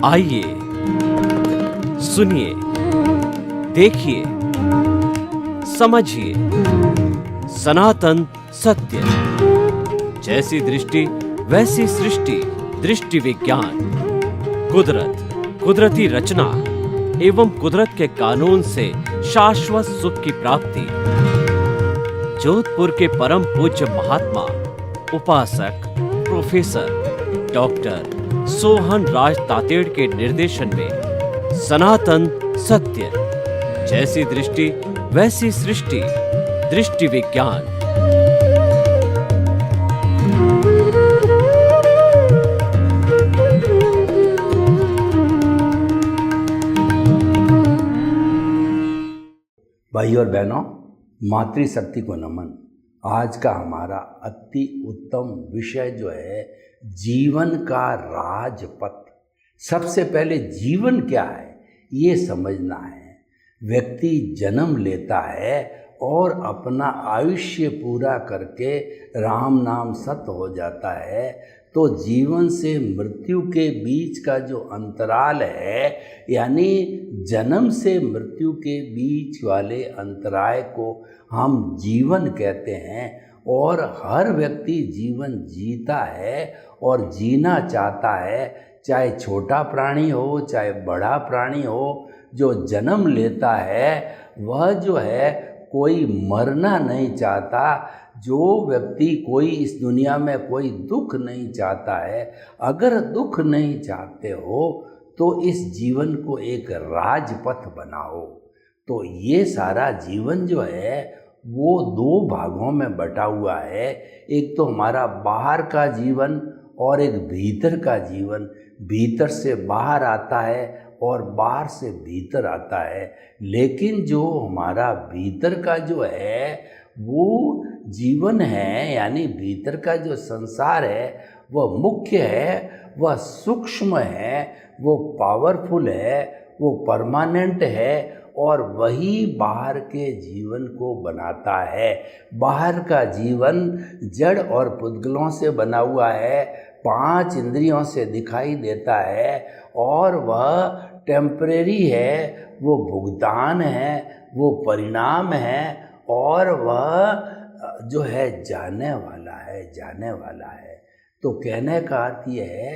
आइए सुनिए, देखिए, समझिए सनातन सत्य। जैसी दृष्टि वैसी सृष्टि, दृष्टि विज्ञान। कुदरत, कुदरती रचना एवं कुदरत के कानून से शाश्वत सुख की प्राप्ति। जोधपुर के परम पूज्य महात्मा उपासक प्रोफेसर डॉक्टर सोहन राज तातेड़ के निर्देशन में सनातन सत्य। जैसी दृष्टि वैसी सृष्टि, दृष्टि विज्ञान। भाई और बहनों, मातृशक्ति को नमन। आज का हमारा अति उत्तम विषय जो है जीवन का राजपथ। सबसे पहले जीवन क्या है ये समझना है। व्यक्ति जन्म लेता है और अपना आयुष्य पूरा करके राम नाम सत हो जाता है, तो जीवन से मृत्यु के बीच का जो अंतराल है, यानी जन्म से मृत्यु के बीच वाले अंतराय को हम जीवन कहते हैं। और हर व्यक्ति जीवन जीता है और जीना चाहता है, चाहे छोटा प्राणी हो चाहे बड़ा प्राणी हो। जो जन्म लेता है वह जो है कोई मरना नहीं चाहता। जो व्यक्ति कोई इस दुनिया में कोई दुख नहीं चाहता है, अगर दुख नहीं चाहते हो तो इस जीवन को एक राजपथ बनाओ। तो ये सारा जीवन जो है वो दो भागों में बटा हुआ है। एक तो हमारा बाहर का जीवन और एक भीतर का जीवन। भीतर से बाहर आता है और बाहर से भीतर आता है। लेकिन जो हमारा भीतर का जो है वो जीवन है, यानी भीतर का जो संसार है वह मुख्य है, वह सूक्ष्म है, वो पावरफुल है, वो परमानेंट है, और वही बाहर के जीवन को बनाता है। बाहर का जीवन जड़ और पुद्गलों से बना हुआ है, 5 इंद्रियों से दिखाई देता है, और वह टेम्परेरी है, वो भुगतान है, वो परिणाम है, और वह जो है जाने वाला है। तो कहने का अर्थ यह है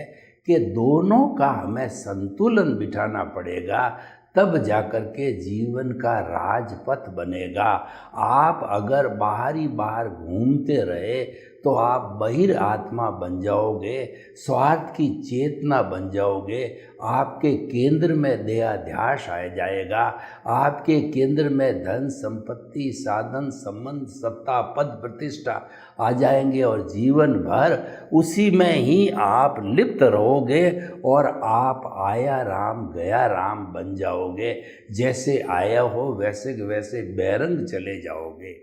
कि दोनों का हमें संतुलन बिठाना पड़ेगा, तब जाकर के जीवन का राजपथ बनेगा। आप अगर बाहर घूमते रहे तो आप बहिर आत्मा बन जाओगे, स्वार्थ की चेतना बन जाओगे। आपके केंद्र में देहाध्यास आ जाएगा, आपके केंद्र में धन संपत्ति साधन संबंध सत्ता पद प्रतिष्ठा आ जाएंगे, और जीवन भर उसी में ही आप लिप्त रहोगे और आप आया राम गया राम बन जाओगे। जैसे आया हो वैसे वैसे बेरंग चले जाओगे।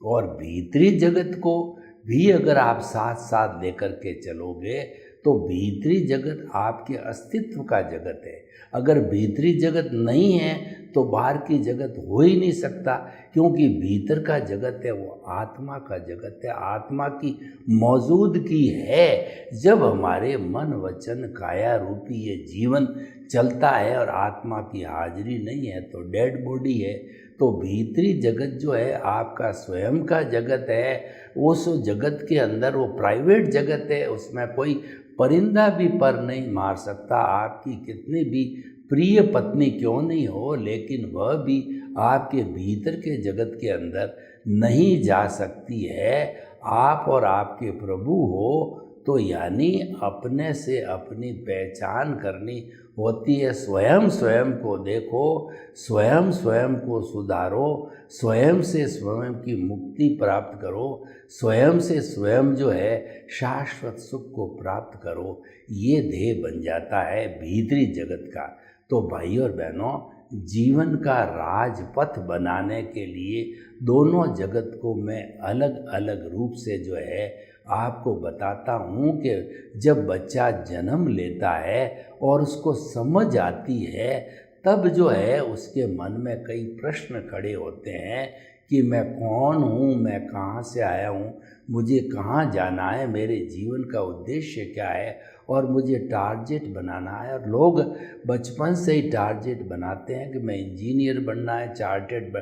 और भीतरी जगत को भी अगर आप साथ साथ लेकर के चलोगे तो भीतरी जगत आपके अस्तित्व का जगत है। अगर भीतरी जगत नहीं है तो बाहर की जगत हो ही नहीं सकता, क्योंकि भीतर का जगत है वो आत्मा का जगत है, आत्मा की मौजूदगी है। जब हमारे मन वचन काया रूपी ये जीवन चलता है और आत्मा की हाजिरी नहीं है तो डेड बॉडी है। तो भीतरी जगत जो है आपका स्वयं का जगत है। उस जगत के अंदर वो प्राइवेट जगत है, उसमें कोई परिंदा भी पर नहीं मार सकता। आपकी कितनी भी प्रिय पत्नी क्यों नहीं हो, लेकिन वह भी आपके भीतर के जगत के अंदर नहीं जा सकती है। आप और आपके प्रभु हो तो यानी अपने से अपनी पहचान करनी होती है। स्वयं को देखो, स्वयं को सुधारो, स्वयं से स्वयं की मुक्ति प्राप्त करो, स्वयं से स्वयं जो है शाश्वत सुख को प्राप्त करो। ये ध्येय बन जाता है भीतरी जगत का। तो भाई और बहनों, जीवन का राजपथ बनाने के लिए दोनों जगत को मैं अलग अलग रूप से जो है आपको बताता हूँ कि जब बच्चा जन्म लेता है और उसको समझ आती है, तब जो है उसके मन में कई प्रश्न खड़े होते हैं कि मैं कौन हूँ, मैं कहाँ से आया हूँ, मुझे कहाँ जाना है, मेरे जीवन का उद्देश्य क्या है और मुझे टारगेट बनाना है। और लोग बचपन से ही टारगेट बनाते हैं कि मैं इंजीनियर बनना है, चार्टेड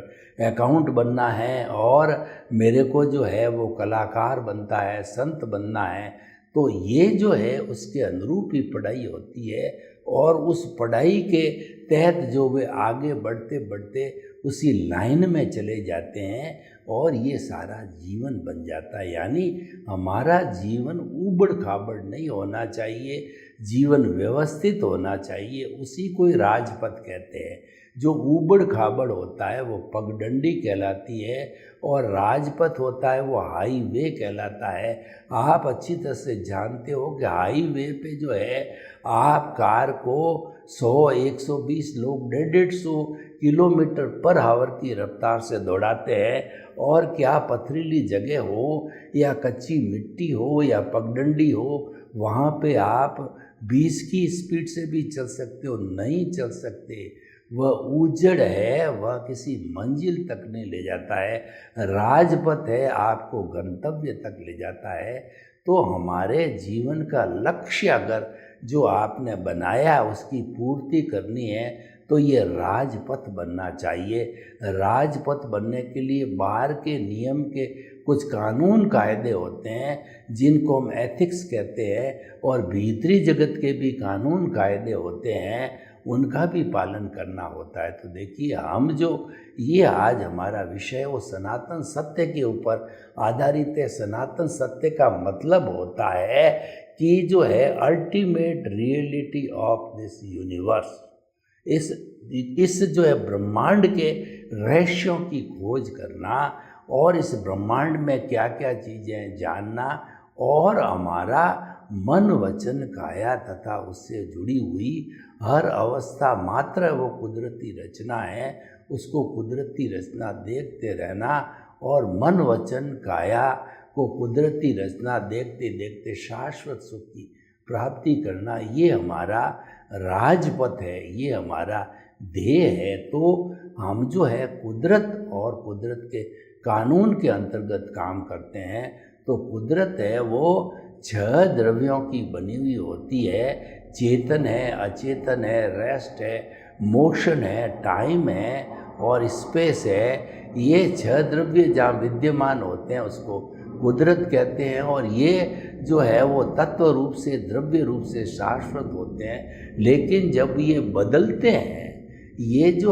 अकाउंट बनना है और मेरे को जो है वो कलाकार बनता है, संत बनना है। तो ये जो है उसके अनुरूप ही पढ़ाई होती है और उस पढ़ाई के तहत जो वे आगे बढ़ते बढ़ते उसी लाइन में चले जाते हैं और ये सारा जीवन बन जाता है। यानी हमारा जीवन ऊबड़ खाबड़ नहीं होना चाहिए, जीवन व्यवस्थित होना चाहिए, उसी को ही राजपथ कहते हैं। जो ऊबड़ खाबड़ होता है वो पगडंडी कहलाती है और राजपथ होता है वो हाईवे कहलाता है। आप अच्छी तरह से जानते हो कि हाईवे पे जो है आप कार को 100, 120 लोग 150 किलोमीटर पर आवर की रफ्तार से दौड़ाते हैं और क्या पथरीली जगह हो या कच्ची मिट्टी हो या पगडंडी हो, वहाँ पे आप 20 की स्पीड से भी चल सकते हो, नहीं चल सकते। वह उजड़ है, वह किसी मंजिल तक नहीं ले जाता है। राजपथ है, आपको गंतव्य तक ले जाता है। तो हमारे जीवन का लक्ष्य अगर जो आपने बनाया उसकी पूर्ति करनी है तो ये राजपथ बनना चाहिए। राजपथ बनने के लिए बाहर के नियम के कुछ कानून कायदे होते हैं जिनको हम एथिक्स कहते हैं और भीतरी जगत के भी कानून कायदे होते हैं, उनका भी पालन करना होता है। तो देखिए हम जो ये आज हमारा विषय वो सनातन सत्य के ऊपर आधारित है। सनातन सत्य का मतलब होता है कि जो है ultimate reality of this universe, इस जो है ब्रह्मांड के रहस्यों की खोज करना और इस ब्रह्मांड में क्या क्या चीज़ें जानना और हमारा मन वचन काया तथा उससे जुड़ी हुई हर अवस्था मात्र वो कुदरती रचना है, उसको कुदरती रचना देखते रहना और मन वचन काया को कुदरती रचना देखते देखते शाश्वत सुख की प्राप्ति करना, ये हमारा राजपथ है, ये हमारा ध्येय है। तो हम जो है कुदरत और कुदरत के कानून के अंतर्गत काम करते हैं। तो कुदरत है वो 6 द्रव्यों की बनी हुई होती है, चेतन है, अचेतन है, रेस्ट है, मोशन है, टाइम है और स्पेस है। ये 6 द्रव्य जहाँ विद्यमान होते हैं उसको कुदरत कहते हैं और ये जो है वो तत्व रूप से द्रव्य रूप से शाश्वत होते हैं। लेकिन जब ये बदलते हैं, ये जो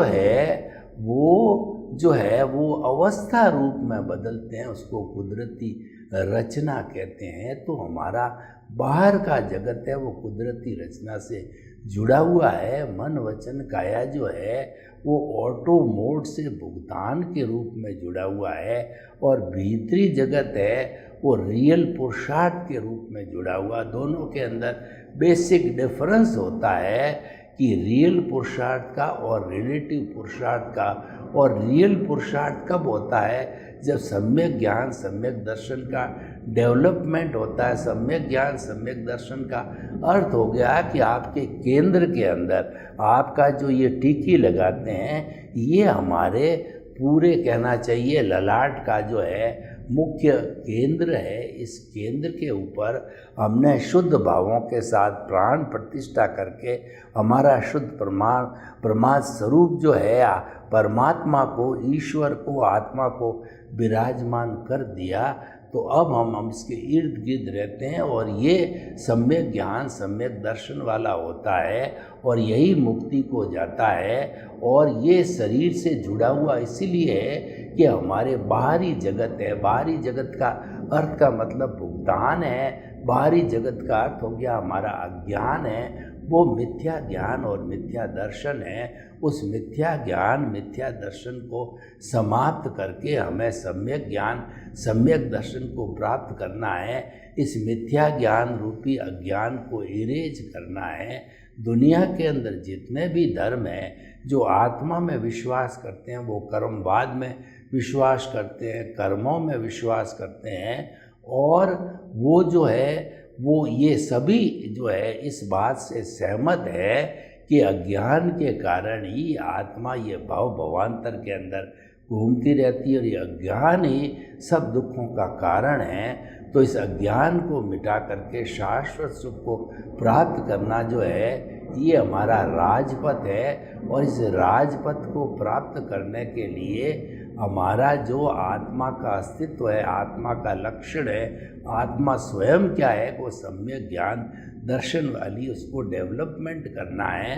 है वो अवस्था रूप में बदलते हैं, उसको कुदरती रचना कहते हैं। तो हमारा बाहर का जगत है वो कुदरती रचना से जुड़ा हुआ है। मन वचन काया जो है वो ऑटो मोड से भुगतान के रूप में जुड़ा हुआ है और भीतरी जगत है वो रियल पुरुषार्थ के रूप में जुड़ा हुआ। दोनों के अंदर बेसिक डिफरेंस होता है कि रियल पुरुषार्थ का और रिलेटिव पुरुषार्थ का। और रियल पुरुषार्थ कब होता है? जब सम्यक ज्ञान सम्यक दर्शन का डेवलपमेंट होता है। सम्यक ज्ञान सम्यक दर्शन का अर्थ हो गया कि आपके केंद्र के अंदर आपका जो ये टीकी लगाते हैं, ये हमारे पूरे कहना चाहिए ललाट का जो है मुख्य केंद्र है। इस केंद्र के ऊपर हमने शुद्ध भावों के साथ प्राण प्रतिष्ठा करके हमारा शुद्ध परमात्मा स्वरूप जो है परमात्मा को, ईश्वर को, आत्मा को विराजमान कर दिया। तो अब हम इसके इर्द गिर्द रहते हैं और ये सम्यक ज्ञान सम्यक दर्शन वाला होता है और यही मुक्ति को जाता है। और ये शरीर से जुड़ा हुआ इसीलिए है कि हमारे बाहरी जगत है। बाहरी जगत का अर्थ का मतलब भुगतान है। बाहरी जगत का अर्थ हो गया हमारा अज्ञान है, वो मिथ्या ज्ञान और मिथ्या दर्शन है। उस मिथ्या ज्ञान मिथ्या दर्शन को समाप्त करके हमें सम्यक ज्ञान सम्यक दर्शन को प्राप्त करना है। इस मिथ्या ज्ञान रूपी अज्ञान को इरेज करना है। दुनिया के अंदर जितने भी धर्म हैं जो आत्मा में विश्वास करते हैं, वो कर्मवाद में विश्वास करते हैं, कर्मों में विश्वास करते हैं और वो जो है वो ये सभी जो है इस बात से सहमत है कि अज्ञान के कारण ही आत्मा ये भाव भवांतर के अंदर घूमती रहती है और ये अज्ञान ही सब दुखों का कारण है। तो इस अज्ञान को मिटा करके शाश्वत सुख को प्राप्त करना जो है ये हमारा राजपथ है। और इस राजपथ को प्राप्त करने के लिए हमारा जो आत्मा का अस्तित्व है, आत्मा का लक्षण है, आत्मा स्वयं क्या है, वो सम्यक ज्ञान दर्शन वाली उसको डेवलपमेंट करना है।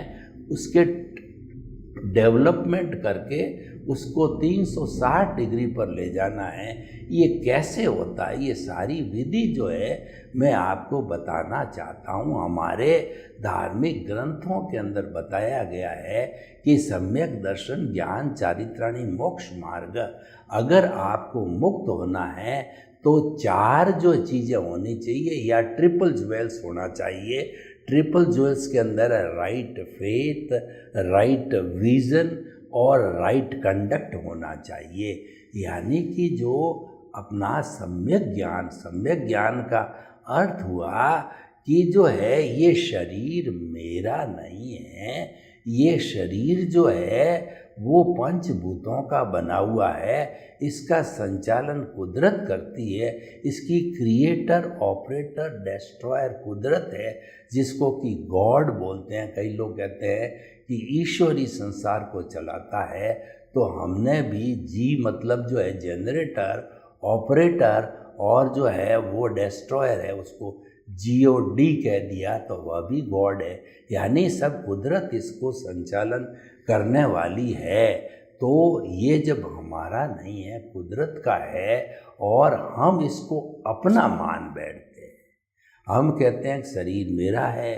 उसके डेवलपमेंट करके उसको 360 डिग्री पर ले जाना है। ये कैसे होता है, ये सारी विधि जो है मैं आपको बताना चाहता हूँ। हमारे धार्मिक ग्रंथों के अंदर बताया गया है कि सम्यक दर्शन ज्ञान चारित्राणी मोक्ष मार्ग, अगर आपको मुक्त होना है तो 4 जो चीज़ें होनी चाहिए या ट्रिपल ज्वेल्स होना चाहिए। ट्रिपल ज्वेल्स के अंदर राइट फेथ, राइट विजन और राइट कंडक्ट होना चाहिए। यानी कि जो अपना सम्यक ज्ञान का अर्थ हुआ कि जो है ये शरीर मेरा नहीं है, ये शरीर जो है वो पंचभूतों का बना हुआ है, इसका संचालन कुदरत करती है, इसकी क्रिएटर ऑपरेटर डिस्ट्रॉयर कुदरत है, जिसको कि गॉड बोलते हैं। कई लोग कहते हैं कि ईश्वर ही संसार को चलाता है। तो हमने भी जी मतलब जो है जनरेटर, ऑपरेटर और जो है वो डिस्ट्रॉयर है, उसको GOD कह दिया, तो वह भी गॉड है। यानी सब कुदरत इसको संचालन करने वाली है। तो ये जब हमारा नहीं है, कुदरत का है, और हम इसको अपना मान बैठते हैं। हम कहते हैं शरीर मेरा है,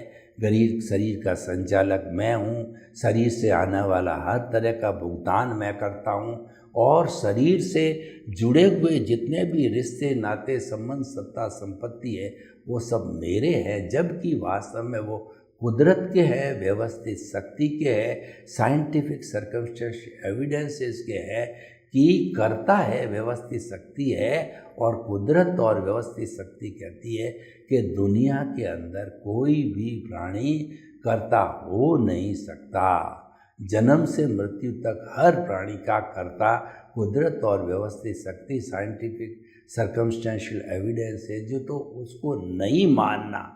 शरीर का संचालक मैं हूँ, शरीर से आने वाला हर तरह का भुगतान मैं करता हूँ, और शरीर से जुड़े हुए जितने भी रिश्ते नाते संबंध सत्ता संपत्ति है वो सब मेरे हैं। जबकि वास्तव में वो कुदरत के हैं, व्यवस्थित शक्ति के हैं, साइंटिफिक सर्कमस्टेंस एविडेंसेस के हैं कि करता है व्यवस्थित शक्ति है। और कुदरत और व्यवस्थित शक्ति कहती है कि दुनिया के अंदर कोई भी प्राणी कर्ता हो नहीं सकता। जन्म से मृत्यु तक हर प्राणी का कर्ता कुदरत और व्यवस्थित शक्ति, साइंटिफिक सर्कमस्टेंशियल एविडेंस है। जो तो उसको नहीं मानना,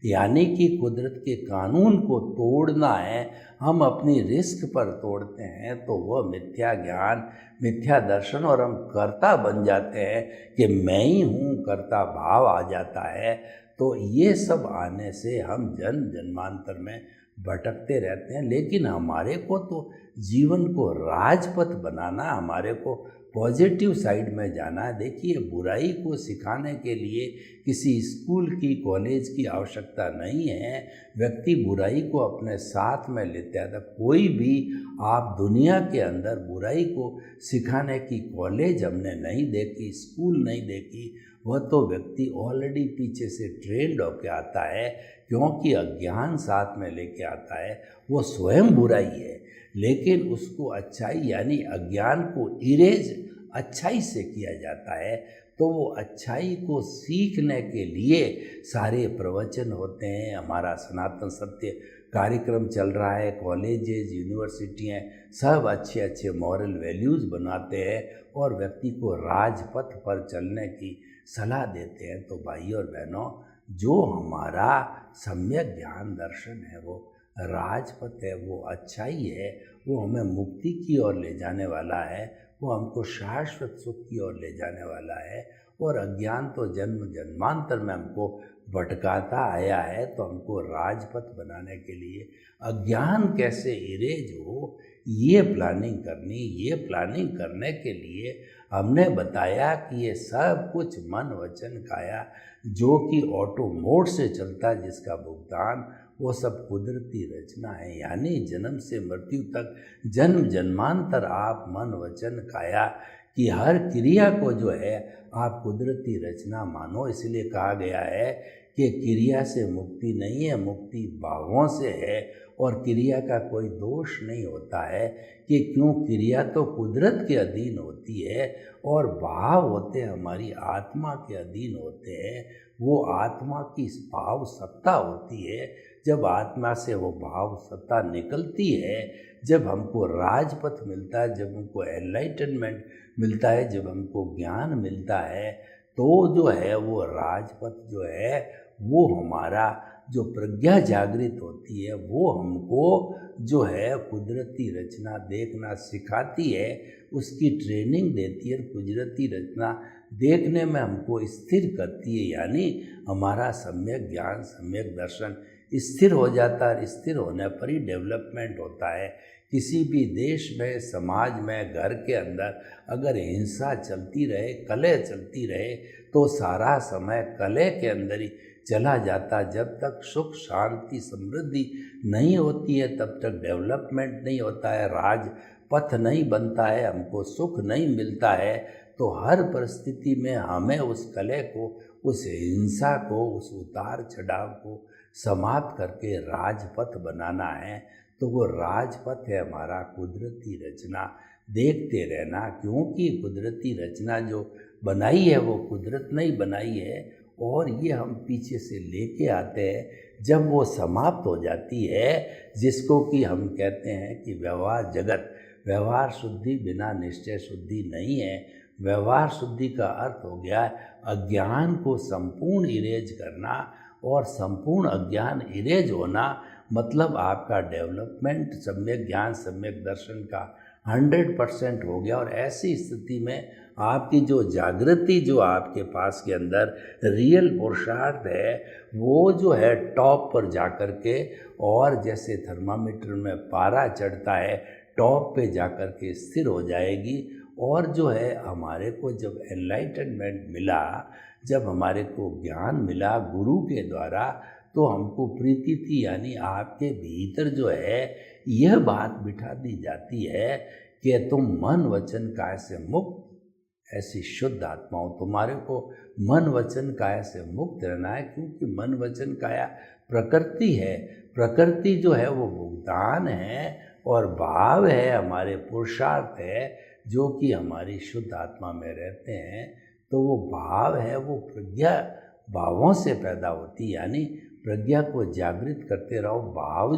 यानी कि कुदरत के कानून को तोड़ना है, हम अपनी रिस्क पर तोड़ते हैं तो वह मिथ्या ज्ञान, मिथ्या दर्शन, और हम कर्ता बन जाते हैं कि मैं ही हूँ, कर्ता भाव आ जाता है। तो ये सब आने से हम जन्म जन्मांतर में भटकते रहते हैं। लेकिन हमारे को तो जीवन को राजपथ बनाना, हमारे को पॉजिटिव साइड में जाना है। देखिए, बुराई को सिखाने के लिए किसी स्कूल की, कॉलेज की आवश्यकता नहीं है। व्यक्ति बुराई को अपने साथ में लेते हैं। तो कोई भी आप दुनिया के अंदर बुराई को सिखाने की कॉलेज हमने नहीं देखी, स्कूल नहीं देखी। वह तो व्यक्ति ऑलरेडी पीछे से ट्रेंड होकर आता है, क्योंकि अज्ञान साथ में लेके आता है। वो स्वयं बुराई है, लेकिन उसको अच्छाई यानी अज्ञान को इरेज अच्छाई से किया जाता है। तो वो अच्छाई को सीखने के लिए सारे प्रवचन होते हैं। हमारा सनातन सत्य कार्यक्रम चल रहा है, कॉलेजेस, यूनिवर्सिटियाँ सब अच्छे अच्छे मॉरल वैल्यूज़ बनाते हैं और व्यक्ति को राजपथ पर चलने की सलाह देते हैं। तो भाई और बहनों, जो हमारा सम्यक ज्ञान दर्शन है वो राजपथ है, वो अच्छाई है, वो हमें मुक्ति की ओर ले जाने वाला है, वो हमको शाश्वत सुख की ओर ले जाने वाला है। और अज्ञान तो जन्म जन्मांतर में हमको भटकाता आया है। तो हमको राजपथ बनाने के लिए अज्ञान कैसे इरेज हो, ये प्लानिंग करनी। ये प्लानिंग करने के लिए हमने बताया कि ये सब कुछ मन वचन काया जो कि ऑटो मोड से चलता है, जिसका भुगतान वो सब कुदरती रचना है। यानी जन्म से मृत्यु तक, जन्म जन्मांतर आप मन वचन काया कि हर क्रिया को जो है आप कुदरती रचना मानो। इसलिए कहा गया है कि क्रिया से मुक्ति नहीं है, मुक्ति भावों से है। और क्रिया का कोई दोष नहीं होता है कि क्यों, क्रिया तो कुदरत के अधीन होती है और भाव होते हमारी आत्मा के अधीन होते हैं। वो आत्मा की भाव सत्ता होती है। जब आत्मा से वो भाव सत्ता निकलती है, जब हमको राजपथ मिलता है, जब हमको एनलाइटनमेंट मिलता है, जब हमको ज्ञान मिलता है, तो जो है वो राजपथ जो है वो हमारा जो प्रज्ञा जागृत होती है वो हमको जो है कुदरती रचना देखना सिखाती है, उसकी ट्रेनिंग देती है। कुदरती रचना देखने में हमको स्थिर करती है, यानी हमारा सम्यक ज्ञान सम्यक दर्शन स्थिर हो जाता है। स्थिर होने पर ही डेवलपमेंट होता है। किसी भी देश में, समाज में, घर के अंदर अगर हिंसा चलती रहे, कलह चलती रहे, तो सारा समय कलह के अंदर ही चला जाता। जब तक सुख शांति समृद्धि नहीं होती है तब तक डेवलपमेंट नहीं होता है, राजपथ नहीं बनता है, हमको सुख नहीं मिलता है। तो हर परिस्थिति में हमें उस कलह को, उस हिंसा को, उस उतार चढ़ाव को समाप्त करके राजपथ बनाना है। तो वो राजपथ है हमारा कुदरती रचना देखते रहना, क्योंकि कुदरती रचना जो बनाई है वो कुदरत नहीं बनाई है और ये हम पीछे से लेके आते हैं। जब वो समाप्त हो जाती है, जिसको कि हम कहते हैं कि व्यवहार जगत, व्यवहार शुद्धि बिना निश्चय शुद्धि नहीं है। व्यवहार शुद्धि का अर्थ हो गया अज्ञान को संपूर्ण इरेज करना, और संपूर्ण अज्ञान इरेज होना मतलब आपका डेवलपमेंट सम्यक ज्ञान सम्यक दर्शन का 100% हो गया। और ऐसी स्थिति में आपकी जो जागृति जो आपके पास के अंदर रियल पुरुषार्थ है वो जो है टॉप पर जाकर के, और जैसे थर्मामीटर में पारा चढ़ता है टॉप पे जाकर के स्थिर हो जाएगी। और जो है हमारे को जब एनलाइटनमेंट मिला, जब हमारे को ज्ञान मिला गुरु के द्वारा, तो हमको प्रीति थी, यानी आपके भीतर जो है यह बात बिठा दी जाती है कि तुम मन वचन काया से मुक्त ऐसी शुद्ध आत्मा हो। तुम्हारे को मन वचन काया से मुक्त रहना है, क्योंकि मन वचन काया प्रकृति है। प्रकृति जो है वो भुगतान है और भाव है हमारे पुरुषार्थ है, जो कि हमारी शुद्ध आत्मा में रहते हैं। तो वो भाव है वो प्रज्ञा भावों से पैदा होती है, यानी प्रज्ञा को जागृत करते रहो। भाव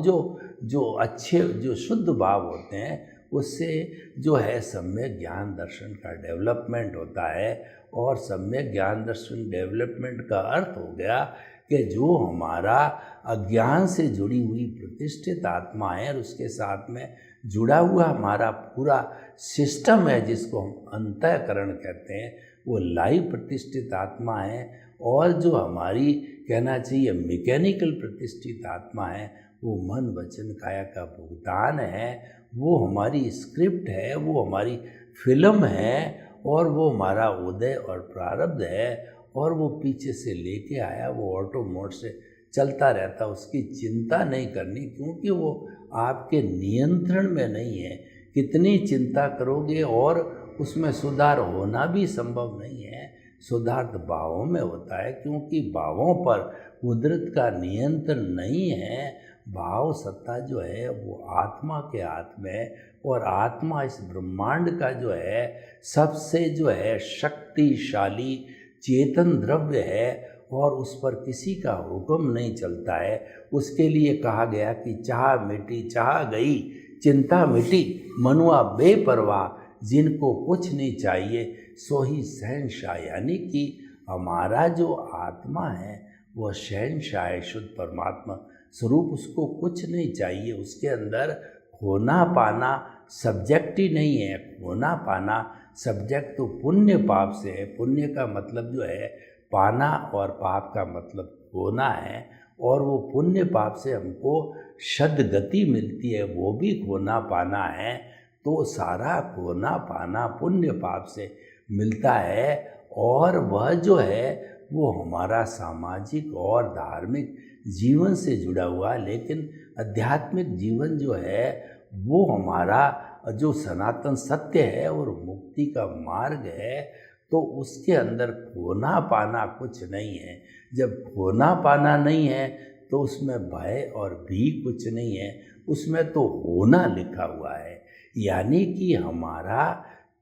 जो अच्छे जो शुद्ध भाव होते हैं उससे जो है सम्यक ज्ञान दर्शन का डेवलपमेंट होता है। और सम्यक ज्ञान दर्शन डेवलपमेंट का अर्थ हो गया कि जो हमारा अज्ञान से जुड़ी हुई प्रतिष्ठित आत्मा है और उसके साथ में जुड़ा हुआ हमारा पूरा सिस्टम है, जिसको हम अंतःकरण कहते हैं, वो लाइव प्रतिष्ठित आत्मा है। और जो हमारी कहना चाहिए मैकेनिकल प्रतिष्ठित आत्मा है वो मन वचन काया का भुगतान है। वो हमारी स्क्रिप्ट है, वो हमारी फिल्म है, और वो हमारा उदय और प्रारब्ध है। और वो पीछे से लेके आया, वो ऑटो मोड से चलता रहता, उसकी चिंता नहीं करनी, क्योंकि वो आपके नियंत्रण में नहीं है। कितनी चिंता करोगे और उसमें सुधार होना भी संभव नहीं है। सुधार तो भावों में होता है, क्योंकि भावों पर कुदरत का नियंत्रण नहीं है। भाव सत्ता जो है वो आत्मा के हाथ में है, और आत्मा इस ब्रह्मांड का जो है सबसे जो है शक्तिशाली चेतन द्रव्य है, और उस पर किसी का हुक्म नहीं चलता है। उसके लिए कहा गया कि चाह मिटी चाह गई चिंता मिटी, मनुआ बेपरवाह जिनको कुछ नहीं चाहिए सो ही शहंशाह। यानी कि हमारा जो आत्मा है वह शहंशाह है, शुद्ध परमात्मा स्वरूप, उसको कुछ नहीं चाहिए। उसके अंदर खोना पाना सब्जेक्ट ही नहीं है। खोना पाना सब्जेक्ट तो पुण्य पाप से है। पुण्य का मतलब जो है पाना, और पाप का मतलब खोना है। और वो पुण्य पाप से हमको सद्गति मिलती है, वो भी खोना पाना है। तो सारा खोना पाना पुण्य पाप से मिलता है। और वह जो है वो हमारा सामाजिक और धार्मिक जीवन से जुड़ा हुआ है। लेकिन आध्यात्मिक जीवन जो है वो हमारा जो सनातन सत्य है और मुक्ति का मार्ग है, तो उसके अंदर खोना पाना कुछ नहीं है। जब खोना पाना नहीं है तो उसमें भय और भी कुछ नहीं है, उसमें तो होना लिखा हुआ है। यानी कि हमारा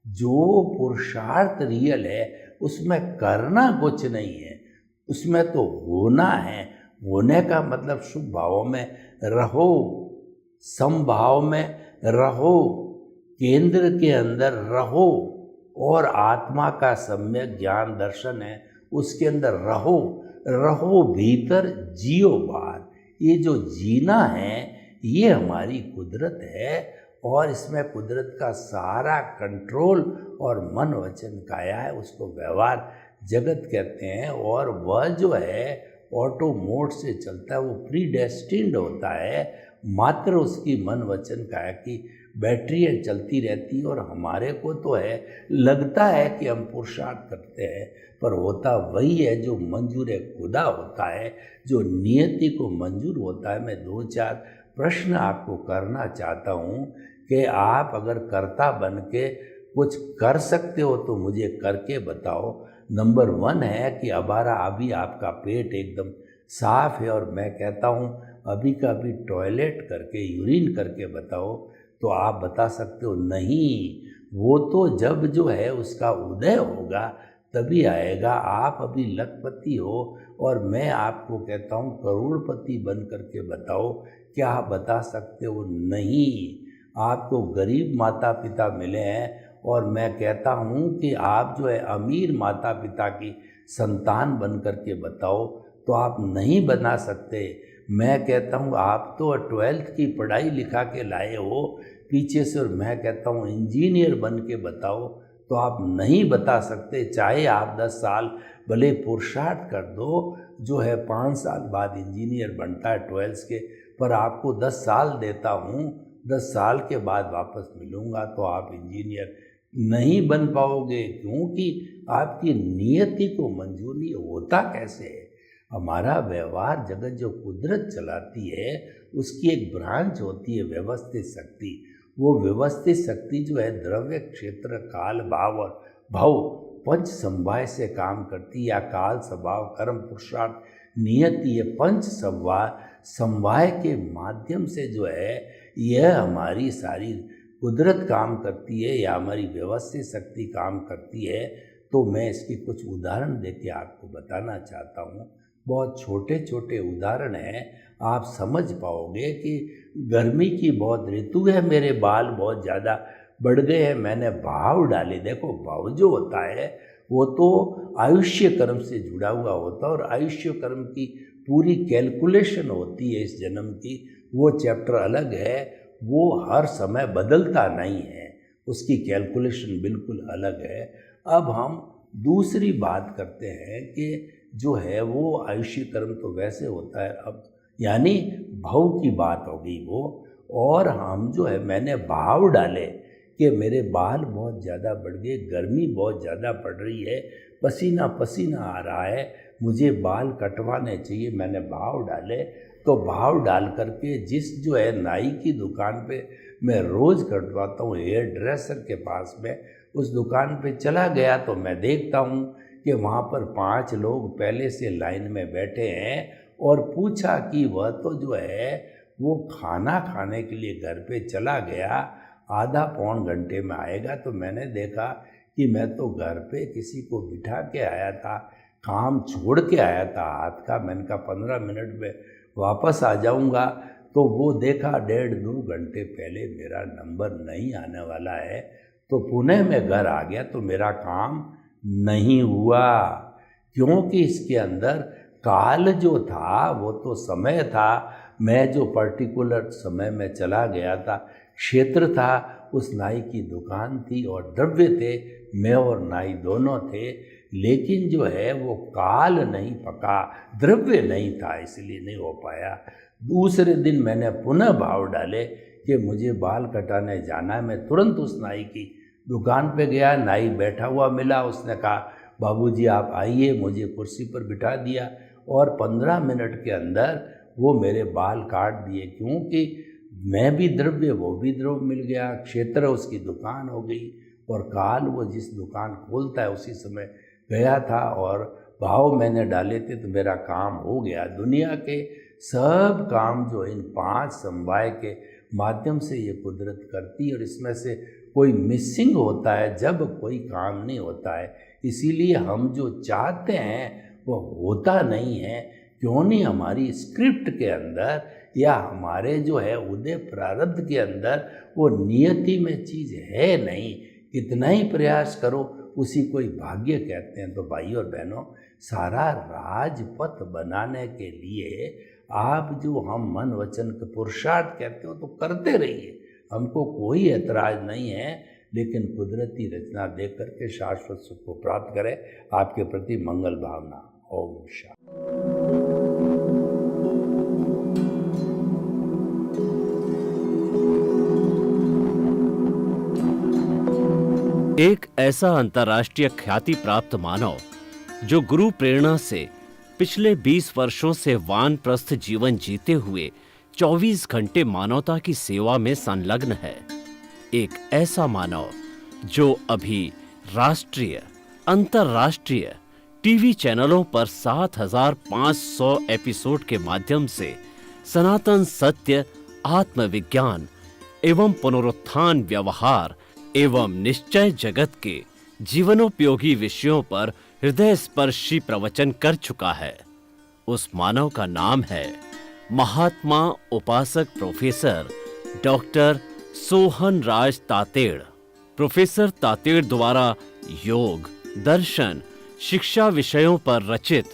जो पुरुषार्थ रियल है उसमें करना कुछ नहीं है, उसमें तो होना है। होने का मतलब शुभ भाव में रहो, समभाव में रहो, केंद्र के अंदर रहो और आत्मा का सम्यक ज्ञान दर्शन है उसके अंदर रहो। रहो भीतर, जियो बाहर। ये जो जीना है ये हमारी कुदरत है और इसमें कुदरत का सारा कंट्रोल और मन वचन काया है, उसको व्यवहार जगत कहते हैं। और वह जो है ऑटो मोड से चलता है, वो प्री डेस्टिन्ड होता है, मात्र उसकी मन वचन काया की बैटरियाँ चलती रहती और हमारे को तो है लगता है कि हम पुरुषार्थ करते हैं, पर होता वही है जो मंजूर खुदा होता है, जो नियति को मंजूर होता है। मैं 2-4 प्रश्न आपको करना चाहता हूँ कि आप अगर कर्ता बन के कुछ कर सकते हो तो मुझे करके बताओ। नंबर 1 है कि अबारा अभी आपका पेट एकदम साफ है और मैं कहता हूँ अभी का अभी टॉयलेट करके यूरिन करके बताओ, तो आप बता सकते हो नहीं, वो तो जब जो है उसका उदय होगा तभी आएगा। आप अभी लखपति हो और मैं आपको कहता हूँ करोड़पति बन करके बताओ, क्या आप बता सकते हो? नहीं। आपको गरीब माता पिता मिले हैं और मैं कहता हूँ कि आप जो है अमीर माता पिता की संतान बन करके बताओ, तो आप नहीं बना सकते। मैं कहता हूँ आप तो 12th की पढ़ाई लिखा के लाए हो पीछे से, और मैं कहता हूँ इंजीनियर बन के बताओ, तो आप नहीं बता सकते। चाहे आप 10 साल भले पुरुषार्थ कर दो, जो है 5 साल बाद इंजीनियर बनता है 12th के, पर आपको 10 साल देता हूँ, 10 साल के बाद वापस मिलूँगा, तो आप इंजीनियर नहीं बन पाओगे, क्योंकि आपकी नियति को मंजूर नहीं। होता कैसे है? हमारा व्यवहार जगत जो कुदरत चलाती है उसकी एक ब्रांच होती है व्यवस्थित शक्ति। वो व्यवस्थित शक्ति जो है द्रव्य, क्षेत्र, काल, भाव और भव 5 समवाय से काम करती है, या काल, स्वभाव, कर्म, पुरुषार्थ, नियति, ये 5 समवाय के माध्यम से जो है यह हमारी सारी कुदरत काम करती है या हमारी व्यवस्थित शक्ति काम करती है। तो मैं इसकी कुछ उदाहरण देके आपको बताना चाहता हूँ। बहुत छोटे छोटे उदाहरण हैं, आप समझ पाओगे कि गर्मी की बहुत ऋतु है, मेरे बाल बहुत ज़्यादा बढ़ गए हैं, मैंने भाव डाले। देखो भाव जो होता है वो तो आयुष्य कर्म से जुड़ा हुआ होता है और आयुष्य कर्म की पूरी कैलकुलेशन होती है इस जन्म की, वो चैप्टर अलग है, वो हर समय बदलता नहीं है, उसकी कैलकुलेशन बिल्कुल अलग है। अब हम दूसरी बात करते हैं कि जो है वो आयुष्य कर्म तो वैसे होता है, अब यानी भाव की बात हो गई वो, और हम जो है मैंने भाव डाले कि मेरे बाल बहुत ज़्यादा बढ़ गए, गर्मी बहुत ज़्यादा पड़ रही है, पसीना पसीना आ रहा है, मुझे बाल कटवाने चाहिए, मैंने भाव डाले। तो भाव डाल करके जिस जो है नाई की दुकान पे मैं रोज़ कटवाता हूँ, हेयर ड्रेसर के पास में, उस दुकान पे चला गया तो मैं देखता हूँ कि वहाँ पर 5 लोग पहले से लाइन में बैठे हैं और पूछा कि वह तो जो है वो खाना खाने के लिए घर पे चला गया, आधा पौन घंटे में आएगा। तो मैंने देखा कि मैं तो घर पे किसी को बिठा के आया था, काम छोड़ के आया था हाथ का, मैंने कहा 15 मिनट में वापस आ जाऊंगा। तो वो देखा 1.5-2 घंटे पहले मेरा नंबर नहीं आने वाला है, तो पुणे में घर आ गया, तो मेरा काम नहीं हुआ, क्योंकि इसके अंदर काल जो था वो तो समय था, मैं जो पर्टिकुलर समय में चला गया था, क्षेत्र था, उस नाई की दुकान थी और द्रव्य थे, मैं और नाई दोनों थे, लेकिन जो है वो काल नहीं पका, द्रव्य नहीं था, इसलिए नहीं हो पाया। दूसरे दिन मैंने पुनः भाव डाले कि मुझे बाल कटाने जाना है, मैं तुरंत उस नाई की दुकान पे गया, नाई बैठा हुआ मिला, उसने कहा बाबूजी आप आइए, मुझे कुर्सी पर बिठा दिया और 15 मिनट के अंदर वो मेरे बाल काट दिए, क्योंकि मैं भी द्रव्य वो भी द्रव्य मिल गया, क्षेत्र उसकी दुकान हो गई और काल वो जिस दुकान खोलता है उसी समय गया था और भाव मैंने डाले थे तो मेरा काम हो गया। दुनिया के सब काम जो इन 5 समवाय के माध्यम से ये कुदरत करती है और इसमें से कोई मिसिंग होता है जब कोई काम नहीं होता है। इसीलिए हम जो चाहते हैं वो होता नहीं है। क्यों नहीं हमारी स्क्रिप्ट के अंदर या हमारे जो है उदय प्रारब्ध के अंदर वो नियति में चीज़ है नहीं। कितना ही प्रयास करो उसी को ही भाग्य कहते हैं। तो भाइयों और बहनों, सारा राजपथ बनाने के लिए आप जो हम मन वचन के पुरुषार्थ कहते हो तो करते रहिए, हमको कोई ऐतराज नहीं है। लेकिन कुदरती रचना देख करके शाश्वत सुख को प्राप्त करें। आपके प्रति मंगल भावना। ओम शांति। एक ऐसा अंतर्राष्ट्रीय ख्याति प्राप्त मानव जो गुरु प्रेरणा से पिछले 20 वर्षों से वानप्रस्थ जीवन जीते हुए 24 घंटे मानवता की सेवा में संलग्न है। एक ऐसा मानव जो अभी राष्ट्रीय, अंतर्राष्ट्रीय टीवी चैनलों पर 7,500 एपिसोड के माध्यम से सनातन सत्य, आत्मविज्ञान एवं पुनरुत्थान व्यवहार एवं निश्चय जगत के जीवनोपयोगी विषयों पर हृदय स्पर्शी प्रवचन कर चुका है। उस मानव का नाम है महात्मा उपासक प्रोफेसर डॉक्टर सोहन राज तातेड़। प्रोफेसर तातेड़ द्वारा योग, दर्शन, शिक्षा विषयों पर रचित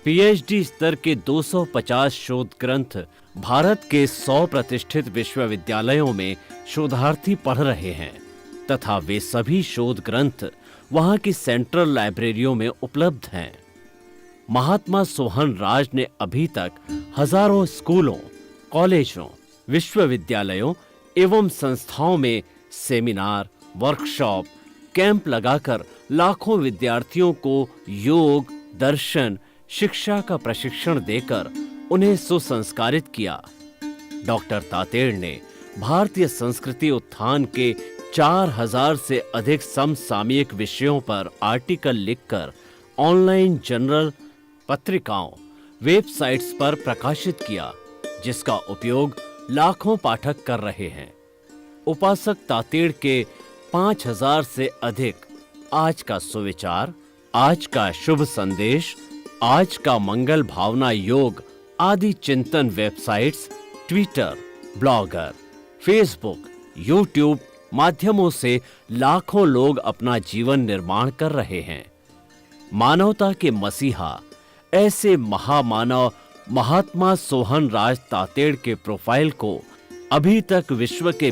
पीएचडी स्तर के 250 शोध ग्रंथ भारत के 100 प्रतिष्ठित विश्वविद्यालयों में शोधार्थी पढ़ रहे हैं तथा वे सभी शोध ग्रंथ वहां की सेंट्रल लाइब्रेरियों में उपलब्ध हैं। महात्मा सोहन राज ने अभी तक हजारों स्कूलों, कॉलेजों, विश्वविद्यालयों एवं संस्थाओं में सेमिनार, वर्कशॉप, कैंप लगाकर लाखों विद्यार्थियों को योग, दर्शन, शिक्षा का प्रशिक्षण देकर उन्हें सुसंस्कारित किया। डॉक्टर तातेड़ ने भारतीय संस्कृति उत्थान के 4000 से अधिक समसामयिक विषयों पर आर्टिकल लिखकर ऑनलाइन जर्नल, पत्रिकाओं, वेबसाइट्स पर प्रकाशित किया, जिसका उपयोग लाखों पाठक कर रहे हैं। उपासक तातेड़ के 5000 से अधिक आज का सुविचार, आज का शुभ संदेश, आज का मंगल भावना योग आदि चिंतन websites, Twitter, blogger, Facebook, YouTube माध्यमों से लाखों लोग अपना जीवन निर्माण कर रहे हैं। मानवता के मसीहा ऐसे महामानव महात्मा सोहन राज तातेड़ के प्रोफाइल को अभी तक विश्व के